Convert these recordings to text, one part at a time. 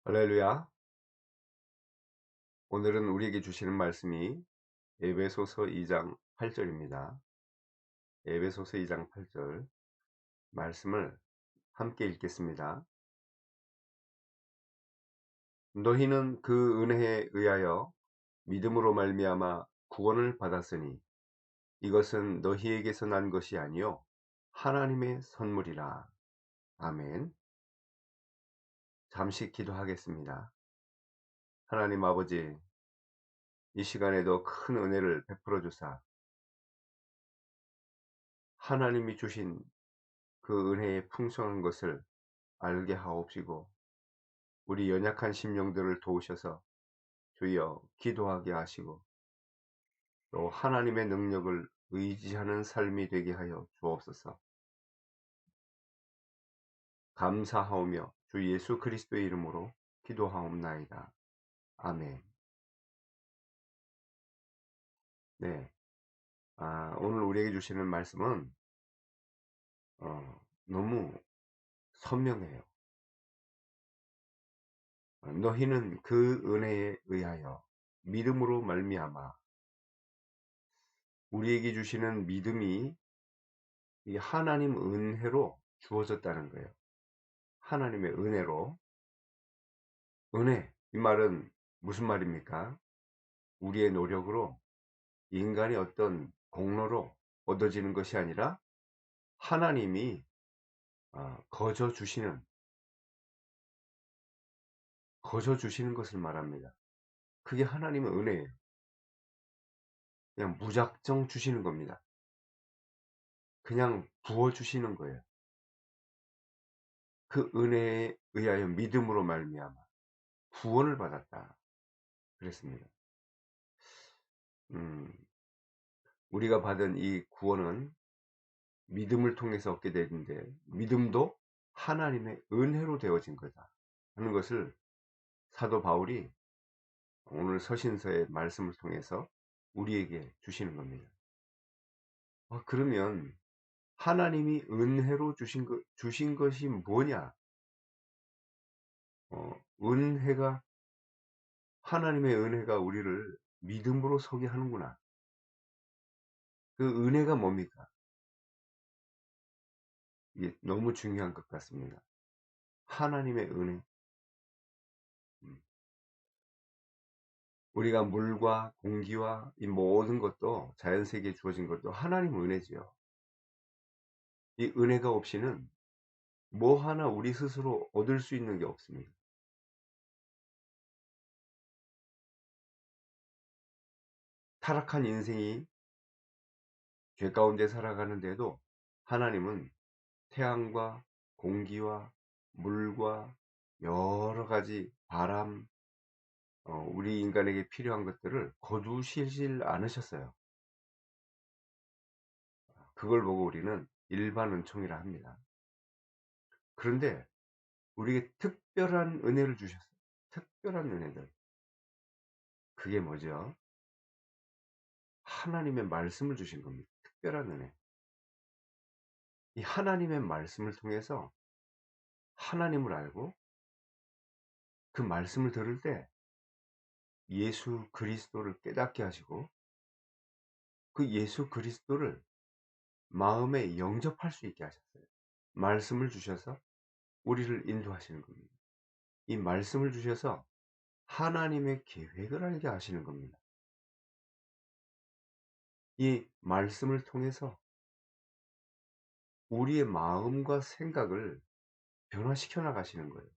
할렐루야. 오늘은 우리에게 주시는 말씀이 에베소서 2장 8절입니다. 에베소서 2장 8절 말씀을 함께 읽겠습니다. 너희는 그 은혜에 의하여 믿음으로 말미암아 구원을 받았으니 이것은 너희에게서 난 것이 아니요 하나님의 선물이라. 아멘. 잠시 기도하겠습니다. 하나님 아버지, 이 시간에도 큰 은혜를 베풀어 주사 하나님이 주신 그 은혜의 풍성한 것을 알게 하옵시고 우리 연약한 심령들을 도우셔서 주여 기도하게 하시고 또 하나님의 능력을 의지하는 삶이 되게 하여 주옵소서. 감사하오며 주 예수 그리스도의 이름으로 기도하옵나이다. 아멘. 네, 오늘 우리에게 주시는 말씀은 너무 선명해요. 너희는 그 은혜에 의하여 믿음으로 말미암아. 우리에게 주시는 믿음이 이 하나님 은혜로 주어졌다는 거예요. 하나님의 은혜로. 은혜, 이 말은 무슨 말입니까? 우리의 노력으로, 인간의 어떤 공로로 얻어지는 것이 아니라 하나님이 거저 주시는 것을 말합니다. 그게 하나님의 은혜예요. 그냥 무작정 주시는 겁니다. 그냥 부어 주시는 거예요. 그 은혜에 의하여 믿음으로 말미암아 구원을 받았다 그랬습니다. 음, 우리가 받은 이 구원은 믿음을 통해서 얻게 되는데 믿음도 하나님의 은혜로 되어진 거다 하는 것을 사도 바울이 오늘 서신서의 말씀을 통해서 우리에게 주시는 겁니다. 그러면 하나님이 은혜로 주신 것이 뭐냐? 은혜가, 하나님의 은혜가 우리를 믿음으로 서게 하는구나. 그 은혜가 뭡니까? 이게 너무 중요한 것 같습니다. 하나님의 은혜. 음, 우리가 물과 공기와 이 모든 것도, 자연세계에 주어진 것도 하나님 은혜지요. 이 은혜가 없이는 뭐 하나 우리 스스로 얻을 수 있는 게 없습니다. 타락한 인생이 죄 가운데 살아가는데도 하나님은 태양과 공기와 물과 여러 가지 바람, 우리 인간에게 필요한 것들을 거두시질 않으셨어요. 그걸 보고 우리는 일반 은총이라 합니다. 그런데 우리에게 특별한 은혜를 주셨어요. 특별한 은혜들. 그게 뭐죠? 하나님의 말씀을 주신 겁니다. 특별한 은혜. 이 하나님의 말씀을 통해서 하나님을 알고 그 말씀을 들을 때 예수 그리스도를 깨닫게 하시고 그 예수 그리스도를 마음에 영접할 수 있게 하셨어요. 말씀을 주셔서 우리를 인도하시는 겁니다. 이 말씀을 주셔서 하나님의 계획을 알게 하시는 겁니다. 이 말씀을 통해서 우리의 마음과 생각을 변화시켜 나가시는 거예요.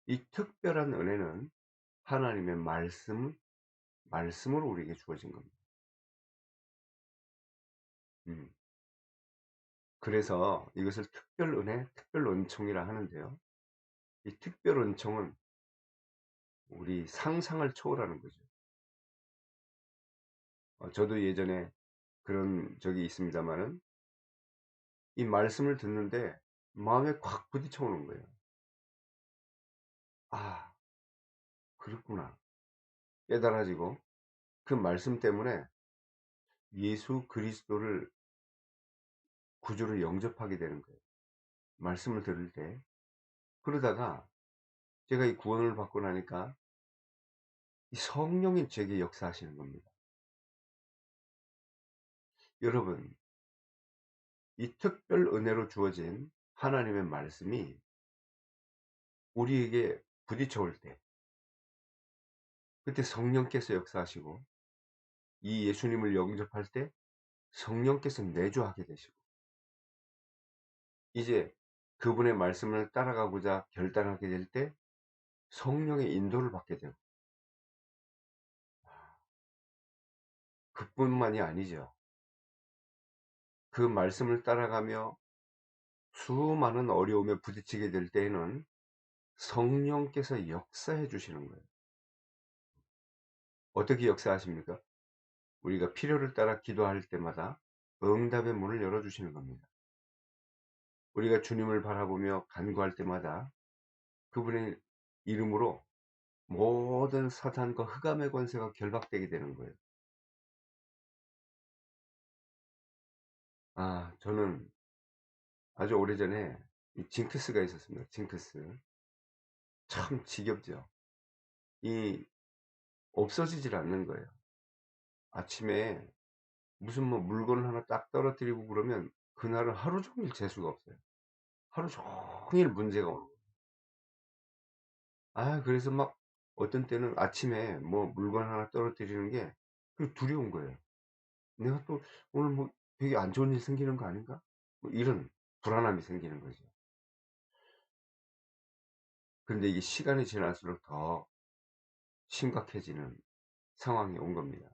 이 특별한 은혜는 하나님의 말씀으로 우리에게 주어진 겁니다. 음, 그래서 이것을 특별 은혜, 특별 은총이라 하는데요. 이 특별 은총은 우리 상상을 초월하는 거죠. 저도 예전에 그런 적이 있습니다만은 이 말씀을 듣는데 마음에 콱 부딪혀 오는 거예요. 아, 그렇구나. 깨달아지고 그 말씀 때문에 예수 그리스도를 구주로 영접하게 되는 거예요. 말씀을 들을 때 그러다가 제가 이 구원을 받고 나니까 이 성령이 제게 역사하시는 겁니다. 여러분, 이 특별 은혜로 주어진 하나님의 말씀이 우리에게 부딪혀 올 때, 그때 성령께서 역사하시고, 이 예수님을 영접할 때 성령께서 내주하게 되시고, 이제 그분의 말씀을 따라가고자 결단하게 될 때 성령의 인도를 받게 되고, 그뿐만이 아니죠. 그 말씀을 따라가며 수많은 어려움에 부딪히게 될 때에는 성령께서 역사해 주시는 거예요. 어떻게 역사하십니까? 우리가 필요를 따라 기도할 때마다 응답의 문을 열어 주시는 겁니다. 우리가 주님을 바라보며 간구할 때마다 그분의 이름으로 모든 사탄과 흑암의 권세가 결박되게 되는 거예요. 저는 아주 오래전에 이 징크스가 있었습니다. 징크스. 참 지겹죠. 이 없어지질 않는 거예요. 아침에 무슨 뭐 물건을 하나 딱 떨어뜨리고 그러면 그날은 하루 종일 재수가 없어요. 하루 종일 문제가 오는 거예요. 그래서 막 어떤 때는 아침에 뭐 물건 하나 떨어뜨리는 게 두려운 거예요. '내가 또 오늘 뭐 되게 안 좋은 일 생기는 거 아닌가?' 뭐 이런 불안함이 생기는 거죠. 근데 이게 시간이 지날수록 더 심각해지는 상황이 온 겁니다.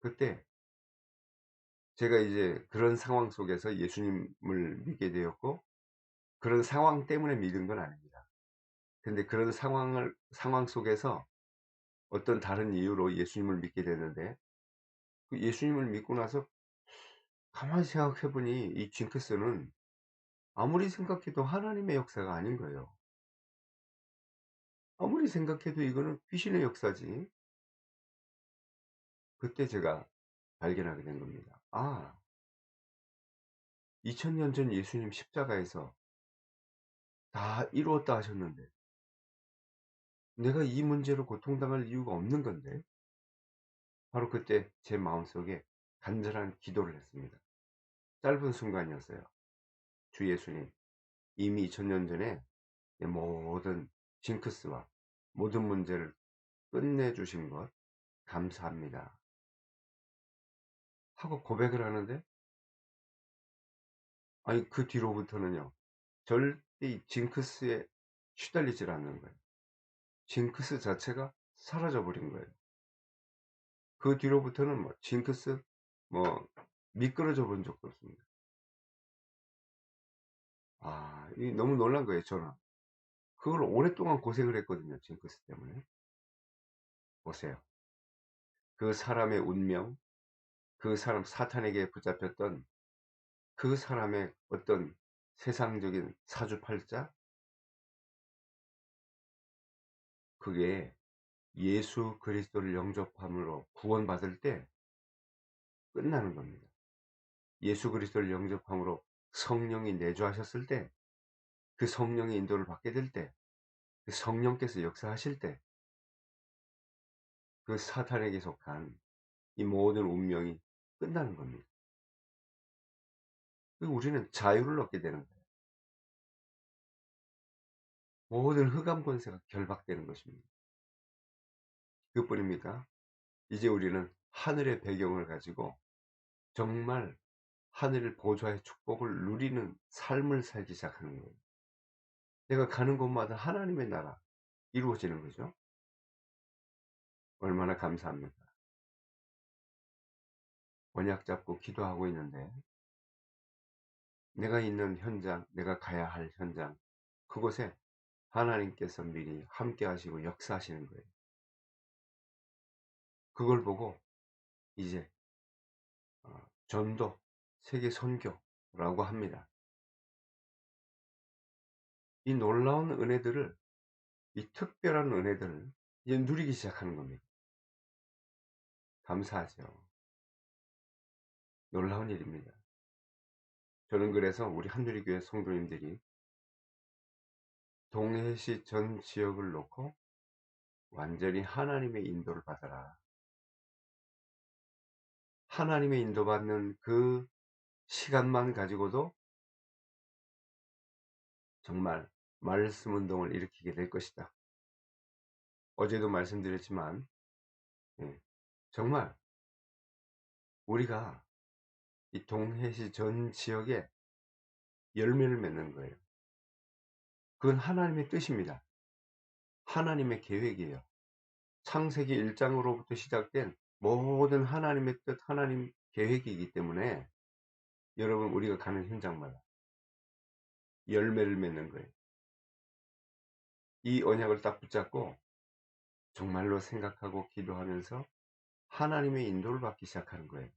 그때 제가 이제 그런 상황 속에서 예수님을 믿게 되었고, 그런 상황 때문에 믿은 건 아닙니다. 근데 그런 상황 속에서 어떤 다른 이유로 예수님을 믿게 됐는데, 그 예수님을 믿고 나서 가만히 생각해 보니 이 징크스는 아무리 생각해도 하나님의 역사가 아닌 거예요. 아무리 생각해도 이거는 귀신의 역사지. 그때 제가 발견하게 된 겁니다. 2000년 전 예수님 십자가에서 다 이루었다 하셨는데 내가 이 문제로 고통당할 이유가 없는 건데. 바로 그때 제 마음속에 간절한 기도를 했습니다. 짧은 순간이었어요. 주 예수님, 이미 2000년 전에 내 모든 징크스와 모든 문제를 끝내주신 것 감사합니다 하고 고백을 하는데, 그 뒤로부터는요, 절대 이 징크스에 시달리질 않는 거예요. 징크스 자체가 사라져 버린 거예요. 그 뒤로부터는 뭐 징크스 뭐 미끄러져 본 적도 없습니다. 이 너무 놀란 거예요, 저는. 그걸 오랫동안 고생을 했거든요, 징크스 때문에. 보세요. 그 사람의 운명, 그 사람 사탄에게 붙잡혔던 그 사람의 어떤 세상적인 사주팔자, 그게 예수 그리스도를 영접함으로 구원받을 때 끝나는 겁니다. 예수 그리스도를 영접함으로 성령이 내주하셨을 때, 그 성령의 인도를 받게 될 때, 그 성령께서 역사하실 때, 그 사탄에게 속한 이 모든 운명이 끝나는 겁니다. 그리고 우리는 자유를 얻게 되는 거예요. 모든 흑암 권세가 결박되는 것입니다. 그뿐입니다. 이제 우리는 하늘의 배경을 가지고 정말 하늘 보좌의 축복을 누리는 삶을 살기 시작하는 거예요. 내가 가는 곳마다 하나님의 나라 이루어지는 거죠. 얼마나 감사합니까? 언약 잡고 기도하고 있는데 내가 있는 현장, 내가 가야 할 현장, 그곳에 하나님께서 미리 함께 하시고 역사하시는 거예요. 그걸 보고 이제 전도, 세계 선교라고 합니다. 이 놀라운 은혜들을, 이 특별한 은혜들을 이제 누리기 시작하는 겁니다. 감사하죠. 놀라운 일입니다. 저는 그래서 우리 한누리교회 성도님들이 동해시 전 지역을 놓고 완전히 하나님의 인도를 받아라. 하나님의 인도받는 그 시간만 가지고도 정말 말씀 운동을 일으키게 될 것이다. 어제도 말씀드렸지만 정말 우리가 이 동해시 전 지역에 열매를 맺는 거예요. 그건 하나님의 뜻입니다. 하나님의 계획이에요. 창세기 1장으로부터 시작된 모든 하나님의 뜻, 하나님 계획이기 때문에 여러분 우리가 가는 현장마다 열매를 맺는 거예요. 이 언약을 딱 붙잡고 정말로 생각하고 기도하면서 하나님의 인도를 받기 시작하는 거예요.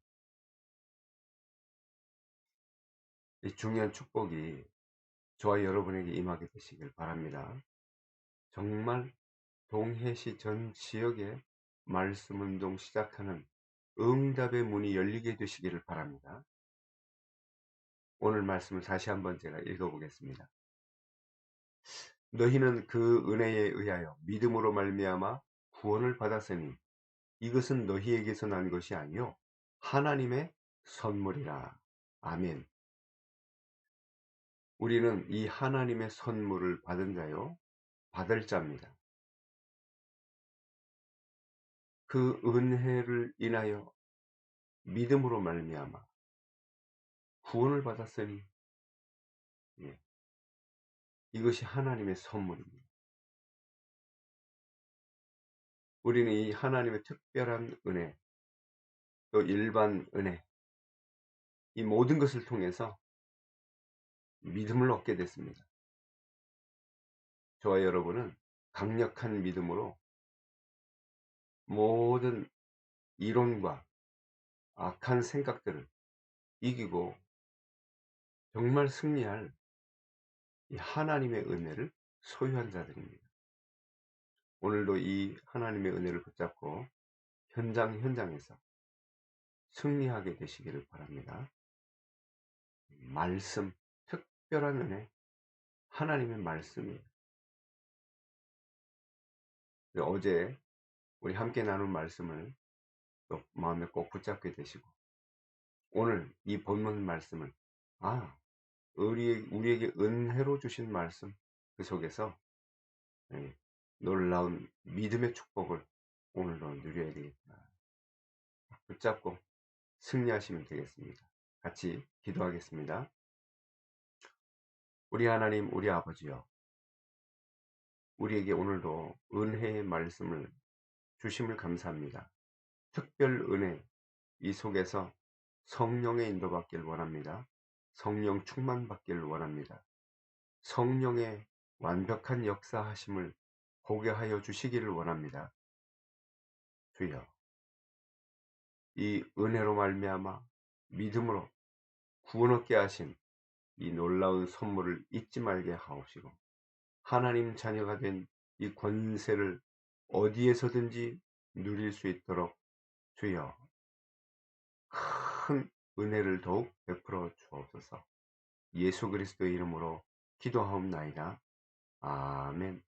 이 중요한 축복이 저와 여러분에게 임하게 되시길 바랍니다. 정말 동해시 전 지역에 말씀 운동 시작하는 응답의 문이 열리게 되시기를 바랍니다. 오늘 말씀을 다시 한번 제가 읽어보겠습니다. 너희는 그 은혜에 의하여 믿음으로 말미암아 구원을 받았으니 이것은 너희에게서 난 것이 아니요 하나님의 선물이라. 아멘. 우리는 이 하나님의 선물을 받은 자요 받을 자입니다. 그 은혜를 인하여 믿음으로 말미암아 구원을 받았으니 이것이 하나님의 선물입니다. 우리는 이 하나님의 특별한 은혜, 또 일반 은혜, 이 모든 것을 통해서 믿음을 얻게 됐습니다. 저와 여러분은 강력한 믿음으로 모든 이론과 악한 생각들을 이기고 정말 승리할 이 하나님의 은혜를 소유한 자들입니다. 오늘도 이 하나님의 은혜를 붙잡고 현장에서 승리하게 되시기를 바랍니다. 말씀, 특별한 은혜, 하나님의 말씀이에요. 어제 우리 함께 나눈 말씀을 또 마음에 꼭 붙잡게 되시고 오늘 이 본문 말씀을 우리에게 은혜로 주신 말씀 그 속에서 놀라운 믿음의 축복을 오늘도 누려야 되겠다. 붙잡고 승리하시면 되겠습니다. 같이 기도하겠습니다. 우리 하나님, 우리 아버지여, 우리에게 오늘도 은혜의 말씀을 주심을 감사합니다. 특별 은혜, 이 속에서 성령의 인도받기를 원합니다. 성령 충만받기를 원합니다. 성령의 완벽한 역사하심을 보게 하여 주시기를 원합니다. 주여, 이 은혜로 말미암아 믿음으로 구원 얻게 하신 이 놀라운 선물을 잊지 말게 하옵시고 하나님 자녀가 된 이 권세를 어디에서든지 누릴 수 있도록 주여 큰 은혜를 더욱 베풀어 주옵소서. 예수 그리스도의 이름으로 기도하옵나이다. 아멘.